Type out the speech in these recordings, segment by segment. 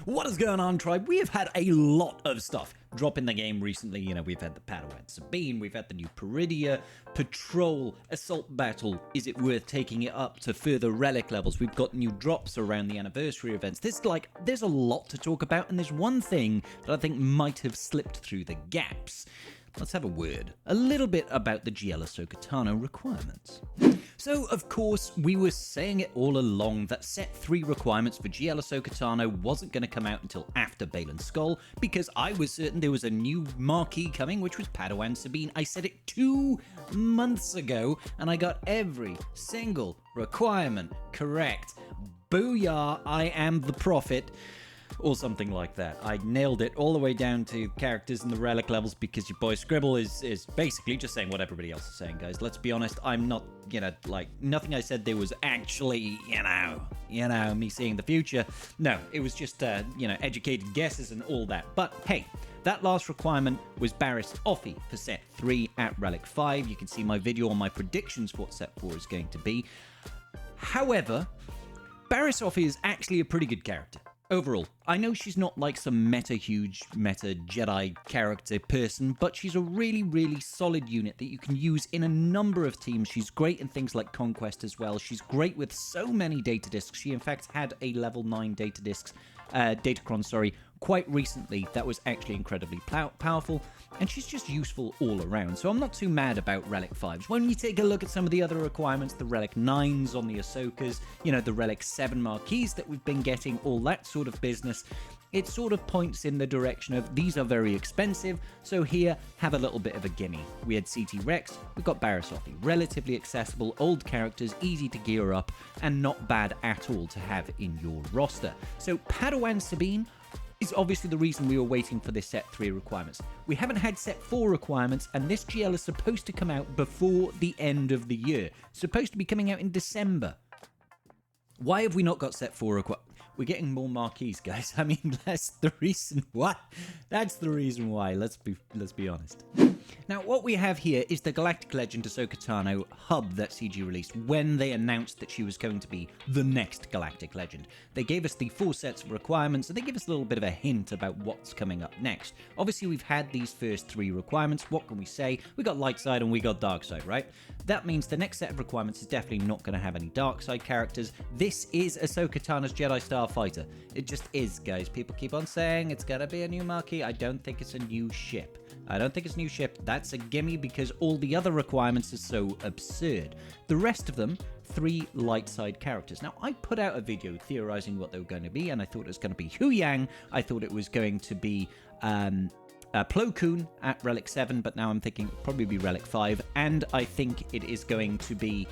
What is going on, tribe? We have had a lot of stuff drop in the game recently. You know, we've had the Padawan Sabine, we've had the new Peridia, Patrol, Assault Battle. Is it worth taking it up to further relic levels? We've got new drops around the anniversary events. There's a lot to talk about, and there's one thing that I think might have slipped through the gaps. Let's have a little bit about the GL Ahsoka Tano requirements. So, of course, we were saying it all along that set 3 requirements for GL Ahsoka Tano wasn't going to come out until after Balan Skull, because I was certain there was a new marquee coming, which was Padawan Sabine. I said it 2 months ago, and I got every single requirement correct. Booyah, I am the prophet. Or something like that. I nailed it all the way down to characters and the relic levels, because your boy Scribble is basically just saying what everybody else is saying, guys. Let's be honest, I'm not, nothing I said there was actually, me seeing the future. No, it was just, educated guesses and all that. But hey, that last requirement was Barriss Offee for set 3 at Relic 5. You can see my video on my predictions for what set 4 is going to be. However, Barriss Offee is actually a pretty good character. Overall, I know she's not like some huge meta Jedi character person, but she's a really, really solid unit that you can use in a number of teams. She's great in things like Conquest as well. She's great with so many data discs. She, in fact, had a level 9 datacron, quite recently. That was actually incredibly powerful, and she's just useful all around. So I'm not too mad about Relic 5s. When you take a look at some of the other requirements, the Relic 9s on the Ahsokas, the Relic 7 marquees that we've been getting, all that sort of business, it sort of points in the direction of these are very expensive, so here, have a little bit of a gimme. We had CT Rex, we got Barriss Offee, relatively accessible, old characters, easy to gear up, and not bad at all to have in your roster. So Padawan Sabine is obviously the reason we were waiting for this set 3 requirements. We haven't had set 4 requirements, and this GL is supposed to come out before the end of the year. It's supposed to be coming out in December. Why have we not got set 4 requirements? We're getting more marquees, guys. I mean, that's the reason why. That's the reason why. Let's be honest. Now, what we have here is the Galactic Legend Ahsoka Tano hub that CG released when they announced that she was going to be the next Galactic Legend. They gave us the 4 sets of requirements, and they give us a little bit of a hint about what's coming up next. Obviously, we've had these first 3 requirements. What can we say? We got Light Side and we got Dark Side, right? That means the next set of requirements is definitely not going to have any Dark Side characters. This is Ahsoka Tano's Jedi Starfighter. It just is, guys. People keep on saying it's going to be a new marquee. I don't think it's a new ship. That's a gimme because all the other requirements are so absurd. The rest of them, 3 light side characters. Now, I put out a video theorizing what they were going to be, and I thought it was going to be Huyang. I thought it was going to be Plo Koon at Relic 7, but now I'm thinking it'll probably be Relic 5, and I think it is going to be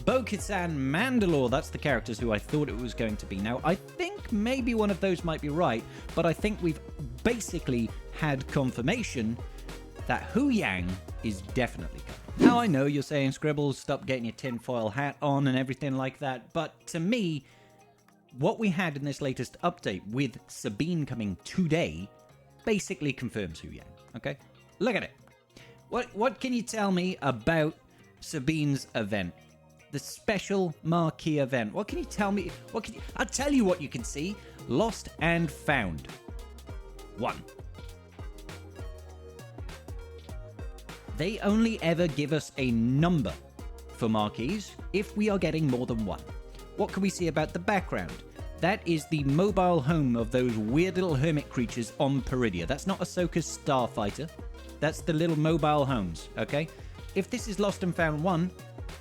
Bo-Katan Mandalore. That's the characters who I thought it was going to be. Now, I think maybe one of those might be right, but I think we've basically had confirmation that Huyang is definitely coming. Now, I know you're saying, Scribbles, stop getting your tinfoil hat on and everything like that, but to me, what we had in this latest update with Sabine coming today basically confirms Huyang, okay? Look at it. What can you tell me about Sabine's event? The special marquee event. What can you tell me? I'll tell you what you can see. Lost and Found. 1. They only ever give us a number for marquees if we are getting more than 1. What can we see about the background? That is the mobile home of those weird little hermit creatures on Peridia. That's not Ahsoka's Starfighter. That's the little mobile homes, okay? If this is Lost and Found 1,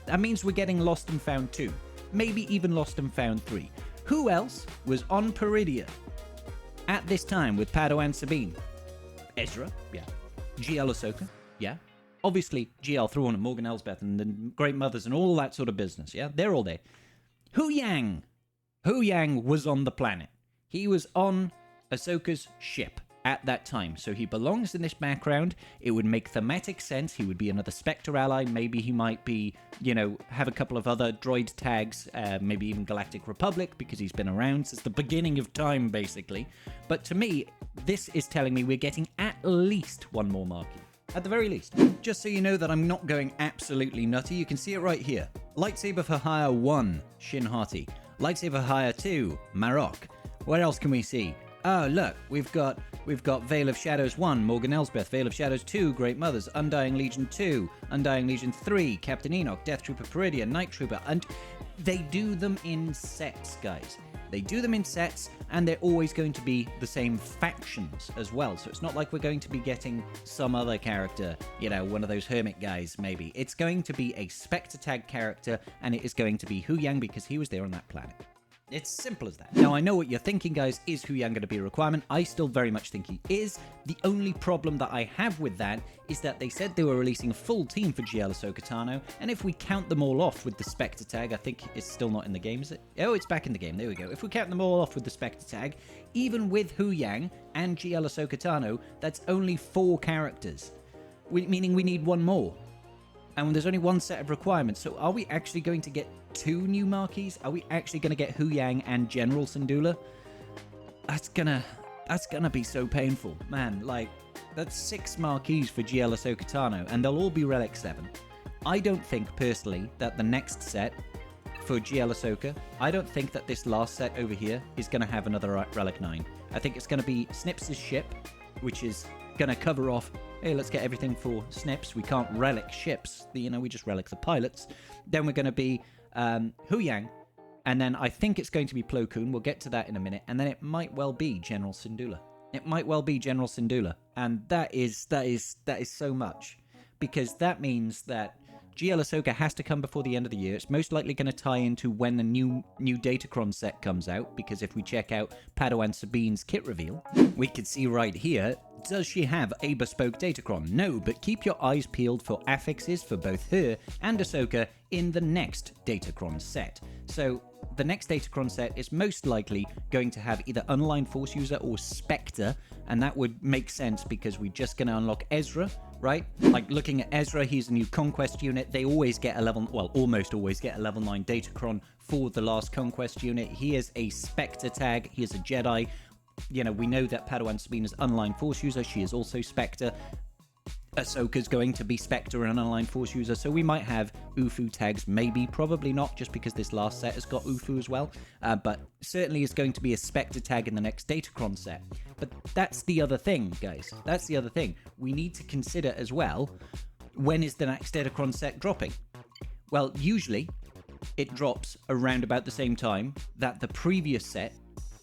that means we're getting Lost and Found 2. Maybe even Lost and Found 3. Who else was on Peridia at this time with Padawan Sabine? Ezra, yeah. GL Ahsoka, yeah. Obviously, GL Thrawn and Morgan Elsbeth and the Great Mothers and all that sort of business, yeah? They're all there. Huyang was on the planet. He was on Ahsoka's ship at that time, so he belongs in this background. It would make thematic sense. He would be another Spectre ally. Maybe he might be, have a couple of other droid tags, maybe even Galactic Republic, because he's been around since the beginning of time, basically. But to me, this is telling me we're getting at least 1 more marquee. At the very least. Just so you know that I'm not going absolutely nutty, you can see it right here. Lightsaber for Hire 1, Shin Hati. Lightsaber Hire 2, Marok. What else can we see? Oh, look, we've got Veil of Shadows 1, Morgan Elsbeth, Veil of Shadows 2, Great Mothers, Undying Legion 2, Undying Legion 3, Captain Enoch, Death Trooper Peridia, Night Trooper, and they do them in sets, guys. They do them in sets, and they're always going to be the same factions as well. So it's not like we're going to be getting some other character, you know, one of those hermit guys, maybe. It's going to be a Spectre Tag character, and it is going to be Huyang because he was there on that planet. It's simple as that. Now, I know what you're thinking, guys. Is Huyang going to be a requirement? I still very much think he is. The only problem that I have with that is that they said they were releasing a full team for GL Ahsoka Tano, and if we count them all off with the Spectre Tag, I think it's still not in the game, is it? Oh, it's back in the game. There we go. If we count them all off with the Spectre Tag, even with Huyang and GL Ahsoka Tano, that's only 4 characters, meaning we need 1 more. And there's only 1 set of requirements. So are we actually going to get 2 new marquees? Are we actually going to get Huyang and General Syndulla? That's gonna be so painful. Man, like, that's 6 marquees for GL Ahsoka Tano, and they'll all be Relic 7. I don't think, personally, that the next set for GL Ahsoka, I don't think that this last set over here is going to have another Relic 9. I think it's going to be Snips' ship, which is going to cover off, hey, let's get everything for Snips. We can't relic ships, you know, we just relic the pilots. Then we're going to be Huyang, and then I think it's going to be Plo Koon. We'll get to that in a minute, and then it might well be General Syndulla. It might well be General Syndulla, and that is so much, because that means that GL Ahsoka has to come before the end of the year. It's most likely going to tie into when the new Datacron set comes out, because if we check out Padawan Sabine's kit reveal, we can see right here, does she have a bespoke Datacron? No, but keep your eyes peeled for affixes for both her and Ahsoka in the next Datacron set. So the next Datacron set is most likely going to have either Unaligned Force User or Spectre, and that would make sense because we're just going to unlock Ezra, right? Like, looking at Ezra, he's a new Conquest unit. They always get a level, well, almost always get a level 9 Datacron for the last Conquest unit. He is a Spectre tag. He is a Jedi. You know, we know that Padawan Sabine is Unaligned Force User. She is also Spectre. Ahsoka's going to be Spectre and an Unaligned Force User, so we might have Ufu tags, maybe, probably not, just because this last set has got Ufu as well, but certainly is going to be a Spectre tag in the next Datacron set. But that's the other thing, guys. That's the other thing. We need to consider as well, when is the next Datacron set dropping? Well, usually it drops around about the same time that the previous set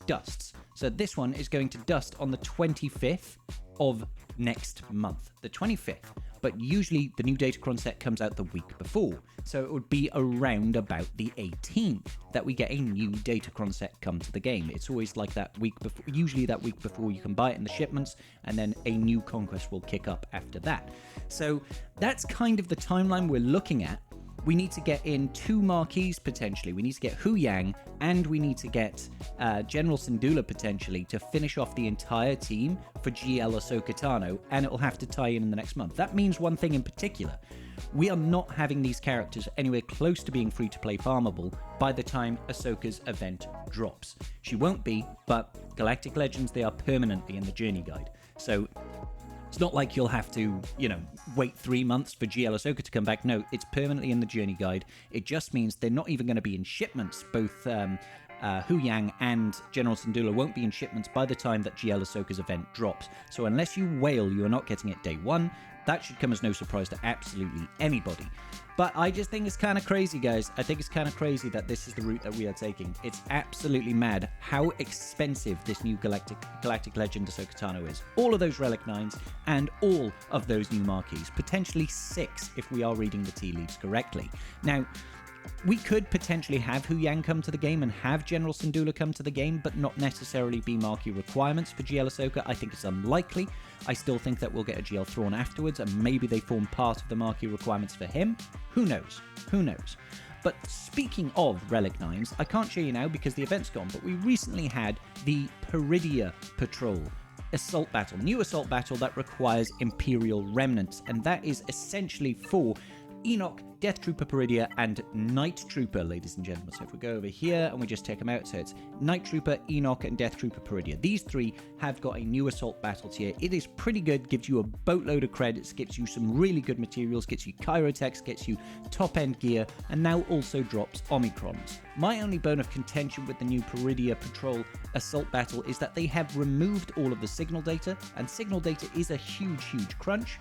dusts. So this one is going to dust on the 25th of next month, the 25th, but usually the new Datacron set comes out the week before, so it would be around about the 18th that we get a new Datacron set come to the game. It's always like that week before, usually that week before you can buy it in the shipments, and then a new Conquest will kick up after that. So that's kind of the timeline we're looking at. We need to get in 2 marquees potentially. We need to get Huyang, and we need to get General Syndulla potentially to finish off the entire team for GL Ahsoka Tano, and it'll have to tie in the next month. That means one thing in particular. We are not having these characters anywhere close to being free-to-play farmable by the time Ahsoka's event drops. She won't be, but Galactic Legends, they are permanently in the Journey Guide. So it's not like you'll have to, you know, wait 3 months for GL Ahsoka to come back. No, it's permanently in the Journey Guide. It just means they're not even going to be in shipments. Both Huyang and General Syndulla won't be in shipments by the time that GL Ahsoka's event drops. So unless you wail, you are not getting it day 1. That should come as no surprise to absolutely anybody. But I just think it's kind of crazy, guys. I think it's kind of crazy that this is the route that we are taking. It's absolutely mad how expensive this new Galactic Legend Ahsoka Tano is. All of those Relic 9s and all of those new marquees. Potentially 6 if we are reading the tea leaves correctly. Now, we could potentially have Huyang come to the game and have General Syndulla come to the game, but not necessarily be marquee requirements for GL Ahsoka. I think it's unlikely. I still think that we'll get a GL Thrawn afterwards, and maybe they form part of the marquee requirements for him. Who knows? Who knows? But speaking of Relic 9s, I can't show you now because the event's gone, but we recently had the Peridia Patrol assault battle, new assault battle that requires Imperial remnants, and that is essentially for Enoch, Death Trooper Peridia and Night Trooper, ladies and gentlemen. So if we go over here and we just take them out, so it's Night Trooper, Enoch, and Death Trooper Peridia. These three have got a new assault battle tier. It is pretty good, gives you a boatload of credits, gives you some really good materials, gets you Kyrotex, gets you top-end gear, and now also drops Omicrons. My only bone of contention with the new Peridia Patrol assault battle is that they have removed all of the signal data, and signal data is a huge, huge crunch.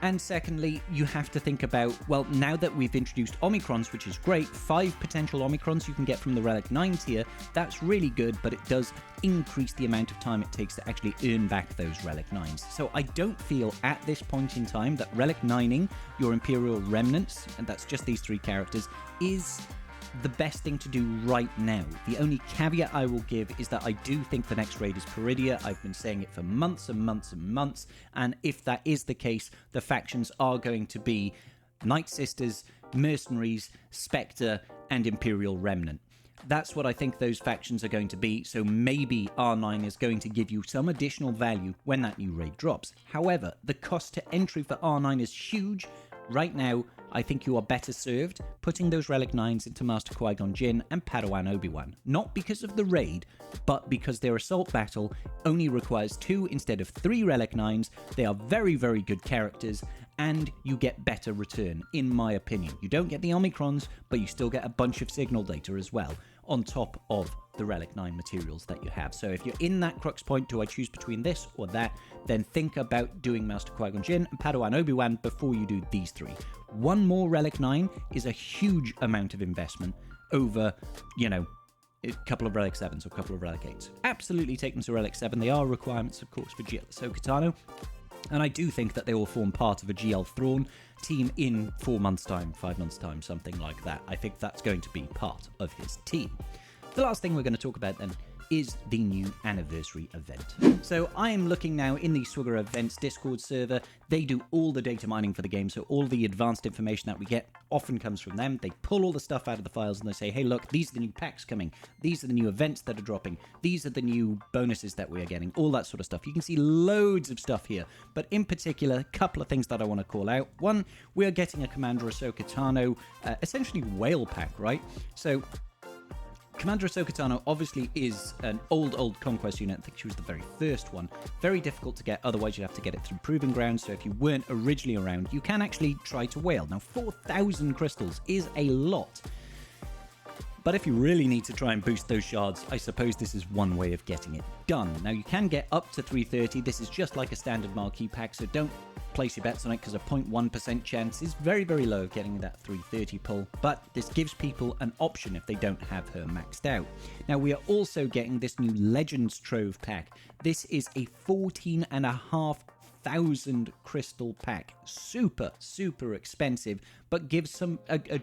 And secondly, you have to think about, well, now that we've introduced Omicrons, which is great, 5 potential Omicrons you can get from the Relic 9 tier, that's really good, but it does increase the amount of time it takes to actually earn back those Relic 9s. So I don't feel at this point in time that Relic 9ing your Imperial Remnants, and that's just these 3 characters, is the best thing to do right now. The only caveat I will give is that I do think the next raid is Peridia. I've been saying it for months and months and months, and if that is the case, the factions are going to be Night Sisters, Mercenaries, Spectre, and Imperial Remnant. That's what I think those factions are going to be, so maybe R9 is going to give you some additional value when that new raid drops. However, the cost to entry for R9 is huge. Right now, I think you are better served putting those Relic 9s into Master Qui-Gon Jinn and Padawan Obi-Wan. Not because of the raid, but because their assault battle only requires 2 instead of 3 Relic 9s. They are very, very good characters, and you get better return, in my opinion. You don't get the Omicrons, but you still get a bunch of signal data as well, on top of the Relic 9 materials that you have. So if you're in that crux point, do I choose between this or that, then think about doing Master Qui-Gon Jinn and Padawan Obi-Wan before you do these 3. One more Relic 9 is a huge amount of investment over, you know, a couple of Relic 7s or a couple of Relic 8s. Absolutely take them to Relic 7. They are requirements, of course, for GL Ahsoka Tano. And I do think that they will form part of a GL Thrawn team in 4 months' time, 5 months' time, something like that. I think that's going to be part of his team. The last thing we're going to talk about then is the new anniversary event. So I am looking now in the Swigger Events Discord server. They do all the data mining for the game, so all the advanced information that we get often comes from them. They pull all the stuff out of the files and they say, hey, look, these are the new packs coming. These are the new events that are dropping. These are the new bonuses that we are getting, all that sort of stuff. You can see loads of stuff here, but in particular, a couple of things that I want to call out. One, we are getting a Commander Ahsoka Tano, essentially whale pack, right? So Commander Ahsoka Tano obviously is an old Conquest unit. I think she was the very first one. Very difficult to get, otherwise you'd have to get it through Proving Grounds, so if you weren't originally around, you can actually try to whale. Now, 4,000 crystals is a lot. But if you really need to try and boost those shards, I suppose this is one way of getting it done. Now, you can get up to 330. This is just like a standard marquee pack, so don't place your bets on it because a 0.1% chance is very, very low of getting that 330 pull. But this gives people an option if they don't have her maxed out. Now, we are also getting this new Legends Trove pack. This is a 14,500 crystal pack. Super expensive, but gives a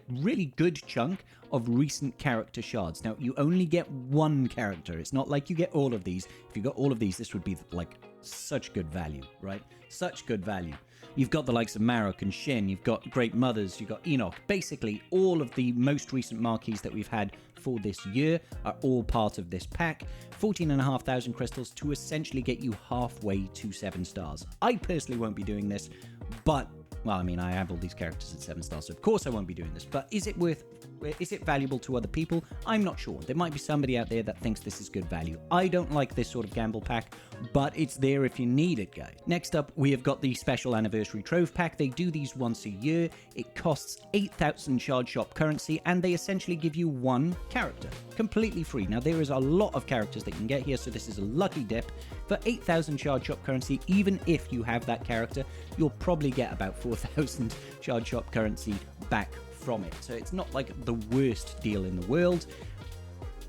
really good chunk of recent character shards. Now, you only get one character. It's not like you get all of these. If you got all of these, this would be like such good value, right? Such good value. You've got the likes of Marok and Shin, you've got Great Mothers, you've got Enoch. Basically, all of the most recent marquees that we've had for this year are all part of this pack. 14,500 crystals to essentially get you halfway to 7 stars. I personally won't be doing this, but, well, I mean, I have all these characters at 7 stars, so of course I won't be doing this, but is it valuable to other people? I'm not sure. There might be somebody out there that thinks this is good value. I don't like this sort of gamble pack, but it's there if you need it, guys. Next up, we have got the special anniversary trove pack. They do these once a year. It costs 8,000 shard shop currency, and they essentially give you one character, completely free. Now, there is a lot of characters that you can get here, so this is a lucky dip. For 8,000 shard shop currency, even if you have that character, you'll probably get about 4,000 shard shop currency back from it. So it's not like the worst deal in the world.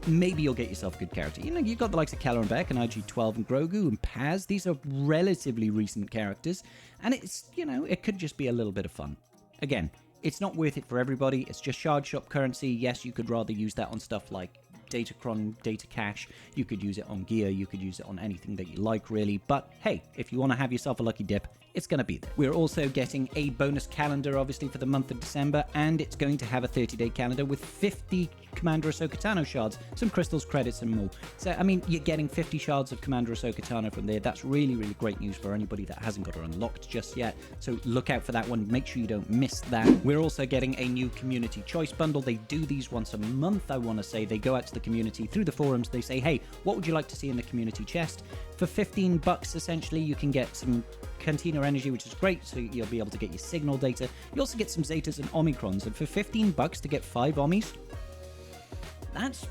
Maybe you'll get yourself a good character. You know, you've got the likes of Keller and Beck and IG-12 and Grogu and Paz. These are relatively recent characters, and it's, you know, it could just be a little bit of fun. Again, it's not worth it for everybody. It's just shard shop currency. Yes, you could rather use that on stuff like Datacron, Data Cache. You could use it on gear. You could use it on anything that you like, really. But hey, if you want to have yourself a lucky dip, it's going to be there. We're also getting a bonus calendar, obviously, for the month of December, and it's going to have a 30-day calendar with 50 Commander Ahsoka Tano shards, some crystals, credits, and more. So, I mean, you're getting 50 shards of Commander Ahsoka Tano from there. That's really, really great news for anybody that hasn't got her unlocked just yet. So look out for that one. Make sure you don't miss that. We're also getting a new community choice bundle. They do these once a month, I want to say. They go out to the community through the forums. They say, hey, what would you like to see in the community chest? For $15, essentially, you can get some Cantina energy, which is great, so you'll be able to get your signal data. You also get some Zetas and Omicrons, and for $15 to get 5 Omis, that's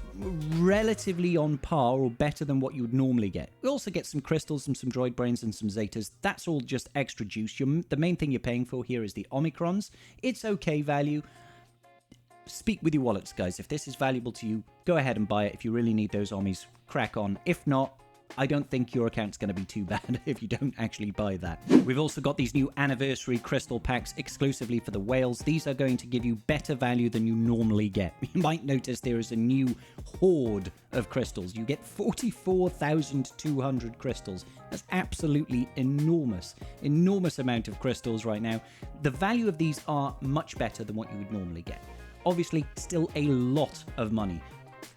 relatively on par or better than what you would normally get. We also get some crystals and some droid brains and some Zetas. That's all just extra juice. The main thing you're paying for here is the Omicrons. It's okay value. Speak with your wallets, guys. If this is valuable to you, go ahead and buy it. If you really need those Omis, crack on. If not, I don't think your account's going to be too bad if you don't actually buy that. We've also got these new anniversary crystal packs exclusively for the whales. These are going to give you better value than you normally get. You might notice there is a new horde of crystals. You get 44,200 crystals. That's absolutely enormous. Enormous amount of crystals right now. The value of these are much better than what you would normally get. Obviously, still a lot of money.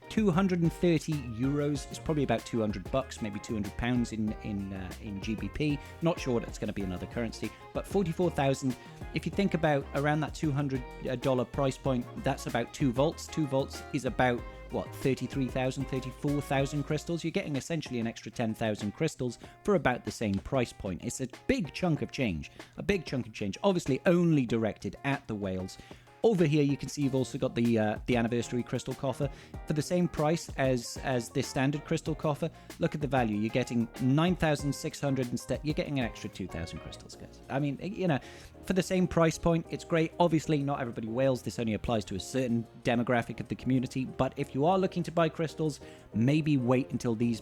230 euros is probably about $200, maybe £200 in GBP. Not sure what it's going to be in other currency, but 44,000. If you think about around that $200 price point, that's about 2 volts. 2 volts is about what, 33,000, 34,000 crystals. You're getting essentially an extra 10,000 crystals for about the same price point. It's a big chunk of change. A big chunk of change. Obviously, only directed at the whales. Over here, you can see you've also got the anniversary crystal coffer for the same price as this standard crystal coffer. Look at the value. You're getting 9,600 instead. You're getting an extra 2,000 crystals, guys. I mean, you know, for the same price point, it's great. Obviously, not everybody whales. This only applies to a certain demographic of the community. But if you are looking to buy crystals, maybe wait until these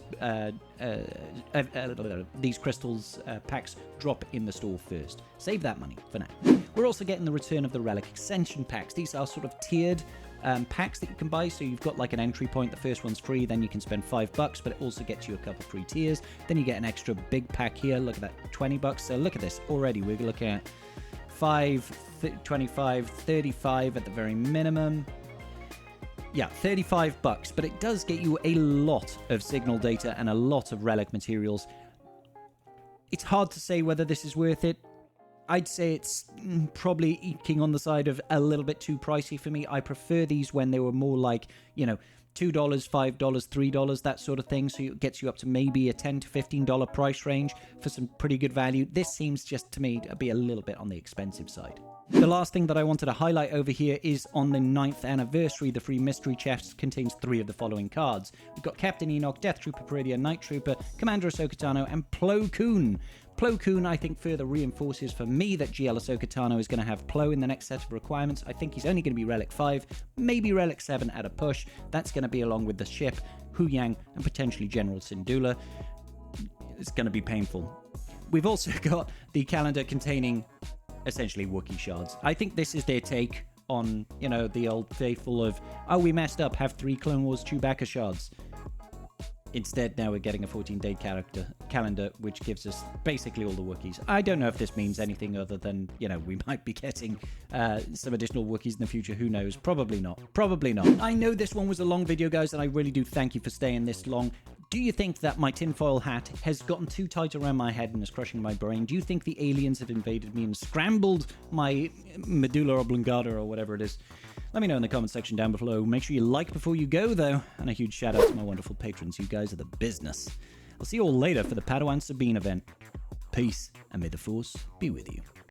crystals packs drop in the store first. Save that money for now. We're also getting the return of the relic extension packs. These are sort of tiered packs that you can buy. So you've got like an entry point. The first one's free. Then you can spend $5, but it also gets you a couple free tiers. Then you get an extra big pack here. Look at that, $20. So look at this. Already we're looking at 5, 25, 35 at the very minimum. Yeah, $35, but it does get you a lot of signal data and a lot of relic materials. It's hard to say whether this is worth it. I'd say it's probably eking on the side of a little bit too pricey for me. I prefer these when they were more like, you know, $2, $5, $3, that sort of thing. So it gets you up to maybe a $10 to $15 price range for some pretty good value. This seems just to me to be a little bit on the expensive side. The last thing that I wanted to highlight over here is on the 9th anniversary, the free mystery chest contains 3 of the following cards. We've got Captain Enoch, Death Trooper Peridia, Night Trooper, Commander Ahsoka Tano, and Plo Koon. Plo Koon, I think, further reinforces for me that GL Ahsoka Tano is going to have Plo in the next set of requirements. I think he's only going to be Relic 5, maybe Relic 7 at a push. That's going to be along with the ship, Huyang, and potentially General Syndulla. It's going to be painful. We've also got the calendar containing essentially Wookiee shards. I think this is their take on, you know, the old faithful of, oh, we messed up, have 3 Clone Wars Chewbacca shards. Instead, now we're getting a 14-day calendar, which gives us basically all the Wookiees. I don't know if this means anything other than, you know, we might be getting some additional Wookiees in the future. Who knows? Probably not. Probably not. I know this one was a long video, guys, and I really do thank you for staying this long. Do you think that my tinfoil hat has gotten too tight around my head and is crushing my brain? Do you think the aliens have invaded me and scrambled my medulla oblongata or whatever it is? Let me know in the comment section down below. Make sure you like before you go, though. And a huge shout out to my wonderful patrons. You guys are the business. I'll see you all later for the Padawan Sabine event. Peace, and may the Force be with you.